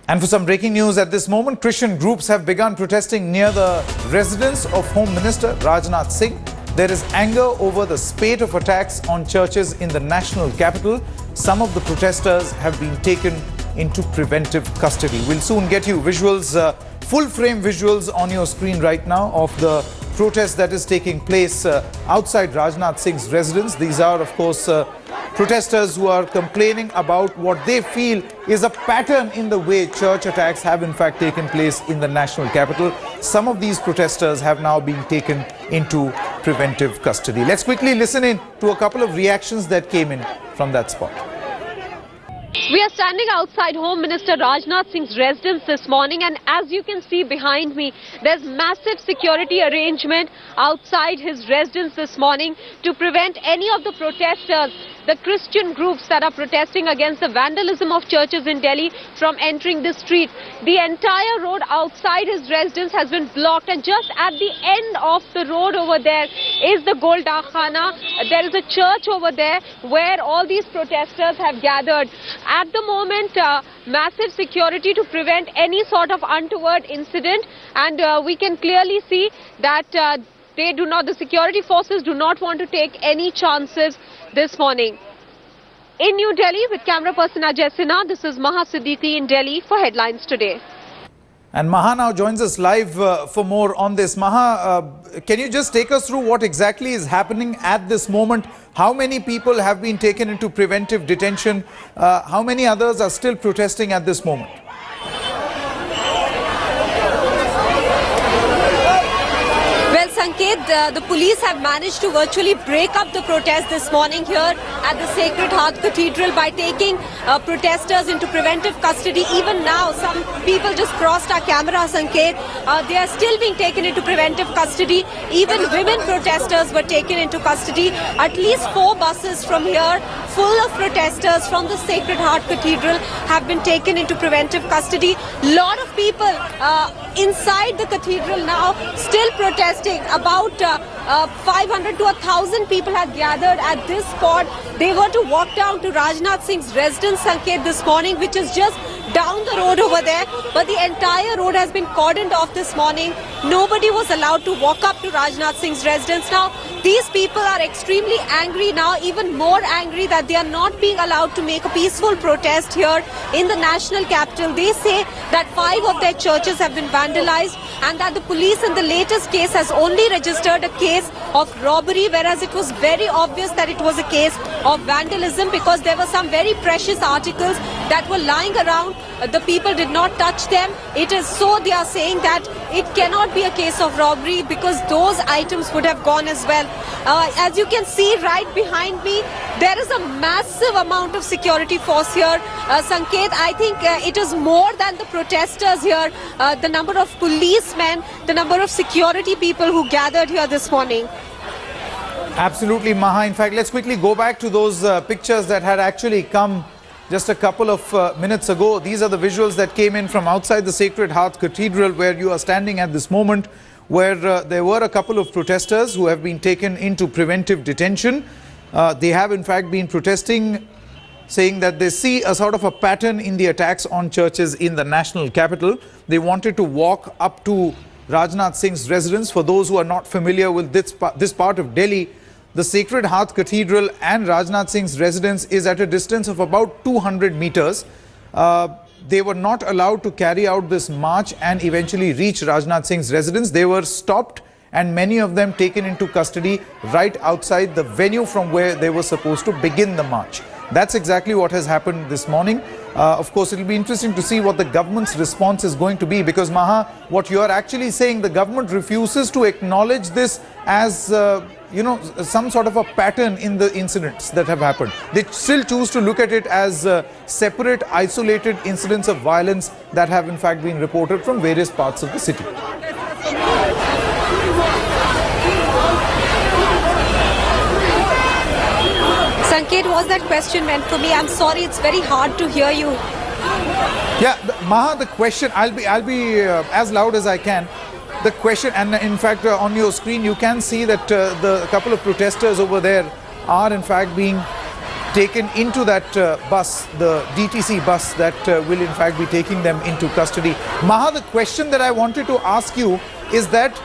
And for some breaking news at this moment, Christian groups have begun protesting near the residence of Home Minister Rajnath Singh. There is anger over the spate of attacks on churches in the national capital. Some of the protesters have been taken into preventive custody. We'll soon get you visuals, full-frame visuals on your screen right now of the protest that is taking place outside Rajnath Singh's residence. These are, of course, protesters who are complaining about what they feel is a pattern in the way church attacks have in fact taken place in the national capital. Some of these protesters have now been taken into preventive custody. Let's quickly listen in to a couple of reactions that came in from that spot. We are standing outside Home Minister Rajnath Singh's residence this morning, and as you can see behind me, there's massive security arrangement outside his residence this morning to prevent any of the protesters, the Christian groups that are protesting against the vandalism of churches in Delhi, from entering the street. The entire road outside his residence has been blocked, and just at the end of the road over there is the Golda Khana. There is a church over there where all these protesters have gathered. At the moment, massive security to prevent any sort of untoward incident, and we can clearly see that the security forces do not want to take any chances this morning. In New Delhi, with camera person Ajay Sinha, this is Maha Siddiqui in Delhi for Headlines Today. And Maha now joins us live for more on this. Maha, can you just take us through what exactly is happening at this moment? How many people have been taken into preventive detention? How many others are still protesting at this moment? Well, Sanket, the police have managed to virtually break up the protest this morning here at the Sacred Heart Cathedral by taking protesters into preventive custody. Even now, some people just crossed our camera, Sanket. They are still being taken into preventive custody. Even women protesters were taken into custody. At least 4 buses from here, full of protesters from the Sacred Heart Cathedral, have been taken into preventive custody. Lot of people inside the cathedral now still protesting. About 500 to 1,000 people have gathered at this spot. They were to walk down to Rajnath Singh's residence, Sanket, this morning, which is just down the road over there, but the entire road has been cordoned off this morning. Nobody was allowed to walk up to Rajnath Singh's residence. Now, these people are extremely angry now, even more angry that they are not being allowed to make a peaceful protest here in the national capital. They say that 5 of their churches have been vandalized and that the police in the latest case has only registered a case of robbery, whereas it was very obvious that it was a case of vandalism because there were some very precious articles that were lying around. The people did not touch them. It is so they are saying that it cannot be a case of robbery because those items would have gone as well. As you can see right behind me, there is a massive amount of security force here. Sanket, I think it is more than the protesters here, the number of policemen, the number of security people who gathered here this morning. Absolutely, Maha. In fact, let's quickly go back to those pictures that had actually come just a couple of minutes ago. These are the visuals that came in from outside the Sacred Heart Cathedral where you are standing at this moment, where there were a couple of protesters who have been taken into preventive detention. They have in fact been protesting, saying that they see a sort of a pattern in the attacks on churches in the national capital. They wanted to walk up to Rajnath Singh's residence. For those who are not familiar with this part of Delhi, the Sacred Heart Cathedral and Rajnath Singh's residence is at a distance of about 200 meters. They were not allowed to carry out this march and eventually reach Rajnath Singh's residence. They were stopped and many of them taken into custody right outside the venue from where they were supposed to begin the march. That's exactly what has happened this morning. Of course, it will be interesting to see what the government's response is going to be, because Maha, what you are actually saying, the government refuses to acknowledge this as some sort of a pattern in the incidents that have happened. They still choose to look at it as separate, isolated incidents of violence that have in fact been reported from various parts of the city. Sanket, was that question meant for me? I'm sorry, it's very hard to hear you. Yeah, Maha, the question, I'll be as loud as I can. The question, and in fact on your screen you can see that the couple of protesters over there are in fact being taken into that bus, the DTC bus that will in fact be taking them into custody. Maha, the question that I wanted to ask you is that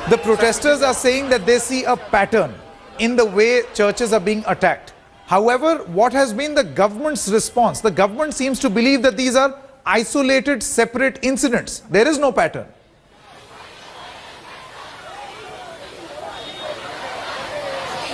the protesters are saying that they see a pattern in the way churches are being attacked. However, what has been the government's response? The government seems to believe that these are isolated, separate incidents. There is no pattern.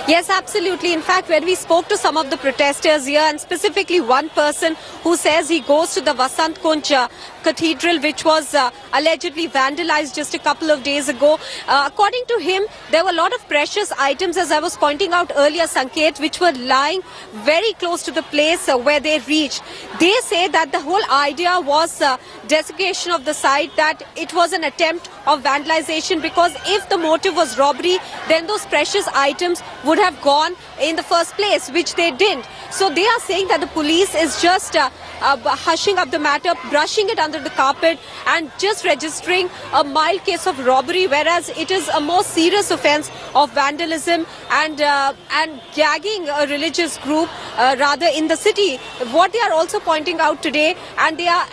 Yes, absolutely. In fact, when we spoke to some of the protesters here, and specifically one person who says he goes to the Vasant Kunj Cathedral, which was allegedly vandalized just a couple of days ago. According to him, there were a lot of precious items, as I was pointing out earlier, Sanket, which were lying very close to the place where they reached. They say that the whole idea was desecration of the site, that it was an attempt of vandalization, because if the motive was robbery, then those precious items would have gone in the first place, which they didn't. So they are saying that the police is just hushing up the matter, brushing it under the carpet, and just registering a mild case of robbery, whereas it is a more serious offence of vandalism and gagging a religious group rather in the city. What they are also pointing out today, and they are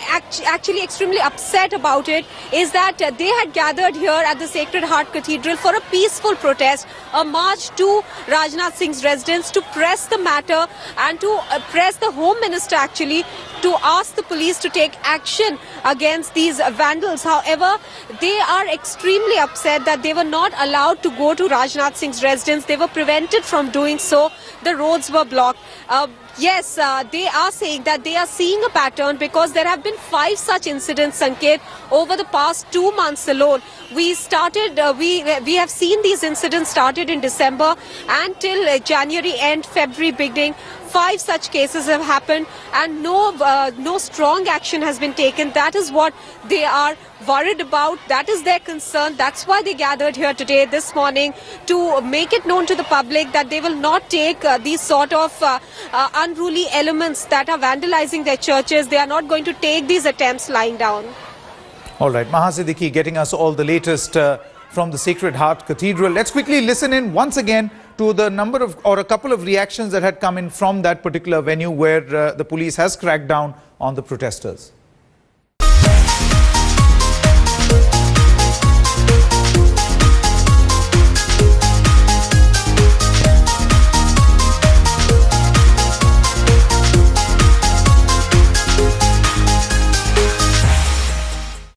actually extremely upset about it, is that they had gathered here at the Sacred Heart Cathedral for a peaceful protest, a march to Rajnath Singh's residence, to press the matter and to press the Home Minister actually to ask the police to take action against these vandals. However, they are extremely upset that they were not allowed to go to Rajnath Singh's residence. They were prevented from doing so. The roads were blocked. Yes, they are saying that they are seeing a pattern, because there have been 5 such incidents, Sanket, over the past 2 months alone. We have seen these incidents started in December and till January end, February beginning. 5 such cases have happened, and no strong action has been taken. That is what they are worried about. That is their concern. That's why they gathered here today, this morning, to make it known to the public that they will not take these sort of unruly elements that are vandalizing their churches. They are not going to take these attempts lying down. All right, Maha Siddiqui getting us all the latest from the Sacred Heart Cathedral. Let's quickly listen in once again to the number of, or a couple of reactions that had come in from that particular venue where the police has cracked down on the protesters.